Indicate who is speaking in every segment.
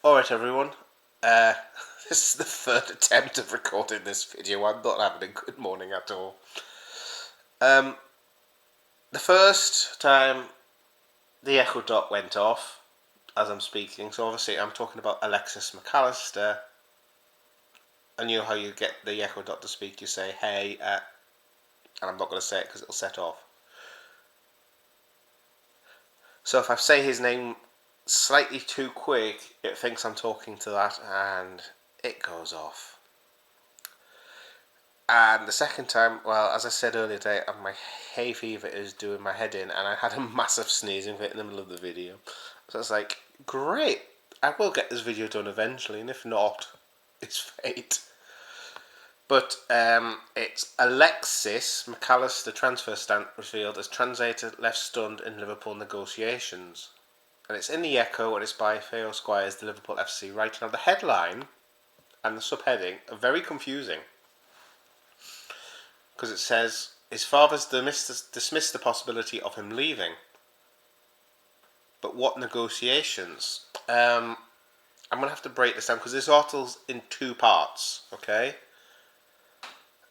Speaker 1: Alright everyone, uh, this is the third attempt of recording this video. I'm not having a good morning at all. The first time the echo dot went off as I'm speaking, so obviously I'm talking about Alexis McAllister, and you know how you get the echo dot to speak, you say hey, and I'm not going to say it because it'll set off. So if I say his name slightly too quick, it thinks I'm talking to that and it goes off. And the second time, well, as I said earlier today, my hay fever is doing my head in, and I had a massive sneezing fit in the middle of the video. So it's like, great, I will get this video done eventually, and if not, it's fate. But it's Alexis McAllister transfer stand revealed as translator left stunned in Liverpool negotiations. And it's in the Echo, and it's by Theo Squires, the Liverpool FC writer. Now the headline and the subheading are very confusing, because it says his father's dismissed the possibility of him leaving. But what negotiations? I'm going to have to break this down because this article's in two parts, okay?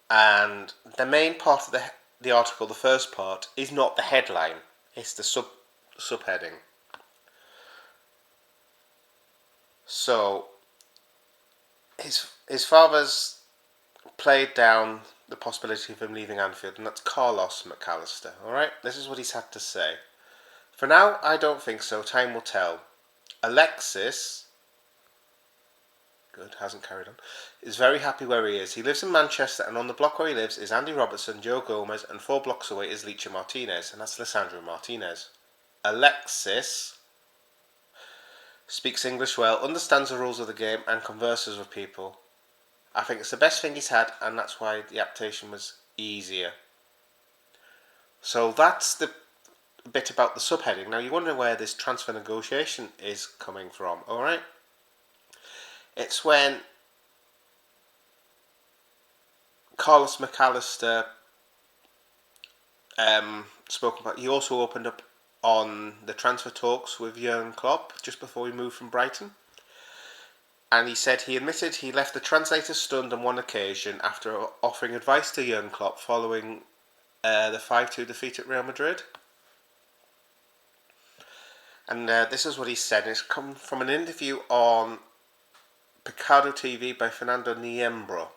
Speaker 1: And the main part of the article, the first part, is not the headline. It's the subheading. So, his father's played down the possibility of him leaving Anfield, and that's Carlos McAllister. Alright, this is what he's had to say. For now, I don't think so. Time will tell. Alexis, good, hasn't carried on, is very happy where he is. He lives in Manchester, and on the block where he lives is Andy Robertson, Joe Gomez, and 4 blocks away is Licha Martinez, and that's Lissandro Martinez. Alexis speaks English well, understands the rules of the game, and converses with people. I think it's the best thing he's had, and that's why the adaptation was easier. So that's the bit about the subheading. Now you wonder where this transfer negotiation is coming from, alright? It's when Carlos McAllister spoke about, he also opened up on the transfer talks with Jurgen Klopp just before he moved from Brighton. And he said he admitted he left the translator stunned on one occasion after offering advice to Jurgen Klopp following the 5-2 defeat at Real Madrid. And this is what he said. It's come from an interview on Picado TV by Fernando Niembro.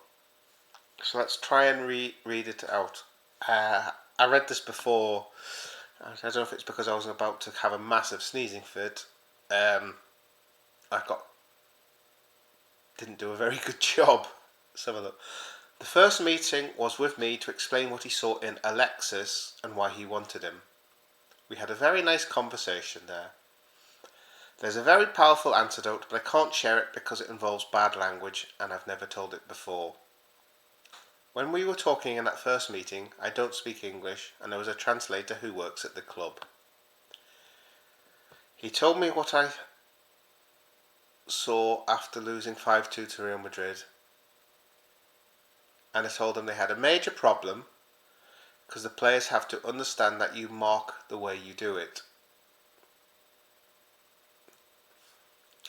Speaker 1: So let's try and read it out. I read this before. I don't know if it's because I was about to have a massive sneezing fit. Didn't do a very good job. Let's have a look. The first meeting was with me to explain what he saw in Alexis and why he wanted him. We had a very nice conversation there. There's a very powerful antidote, but I can't share it because it involves bad language and I've never told it before. When we were talking in that first meeting, I don't speak English and there was a translator who works at the club. He told me what I saw after losing 5-2 to Real Madrid, and I told them they had a major problem because the players have to understand that you mark the way you do it.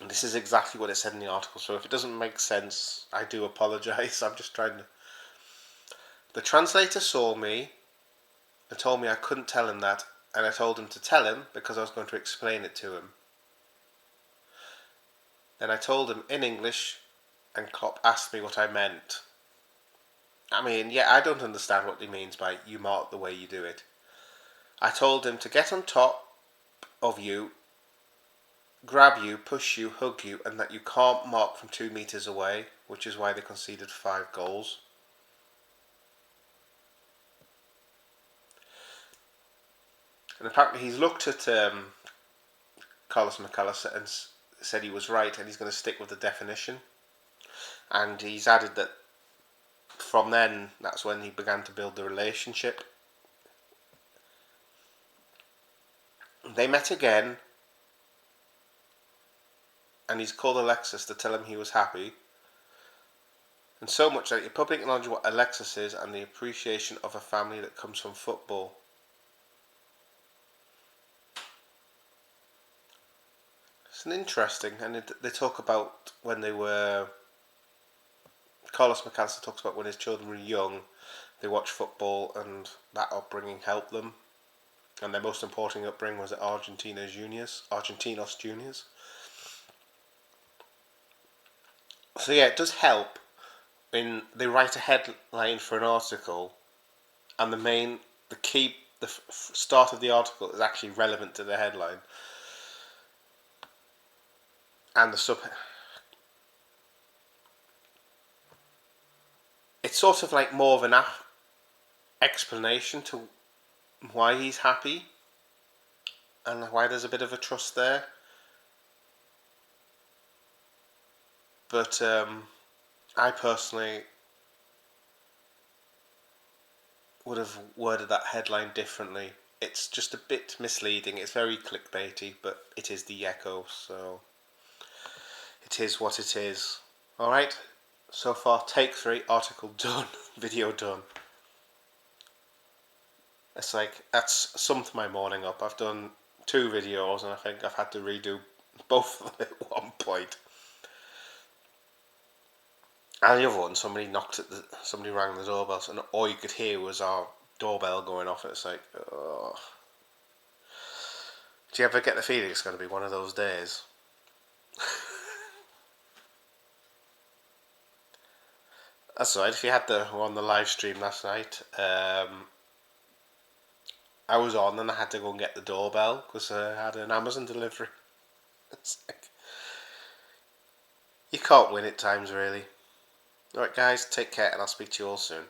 Speaker 1: And this is exactly what it said in the article, so if it doesn't make sense, I do apologise. I'm just trying to... The translator saw me and told me I couldn't tell him that, and I told him to tell him because I was going to explain it to him. Then I told him in English, and Klopp asked me what I meant. I mean, yeah, I don't understand what he means by you mark the way you do it. I told him to get on top of you, grab you, push you, hug you, and that you can't mark from 2 metres away, which is why they conceded 5 goals. And apparently he's looked at Carlos McAllister and said he was right and he's going to stick with the definition. And he's added that from then, that's when he began to build the relationship. They met again, and he's called Alexis to tell him he was happy. And so much that he publicly acknowledged what Alexis is and the appreciation of a family that comes from football. It's an interesting, and they talk about when they were. Carlos McAllister talks about when his children were young, they watched football, and that upbringing helped them. And their most important upbringing was at Argentinos Juniors. So yeah, it does help when they write a headline for an article, and the start of the article is actually relevant to the headline, and the sub. It's sort of like more of an explanation to why he's happy and why there's a bit of a trust there. But I personally would have worded that headline differently. It's just a bit misleading. It's very clickbaity, but it is the Echo, so it is what it is. Alright, so far take 3, article done, video done. It's like, that's summed my morning up. I've done 2 videos and I think I've had to redo both of them at one point. And the other one, somebody rang the doorbell, and all you could hear was our doorbell going off. And it's like, oh. Do you ever get the feeling it's going to be one of those days? That's right. If you had on the live stream last night, I was on and I had to go and get the doorbell because I had an Amazon delivery. It's like, you can't win at times, really. Alright guys, take care and I'll speak to you all soon.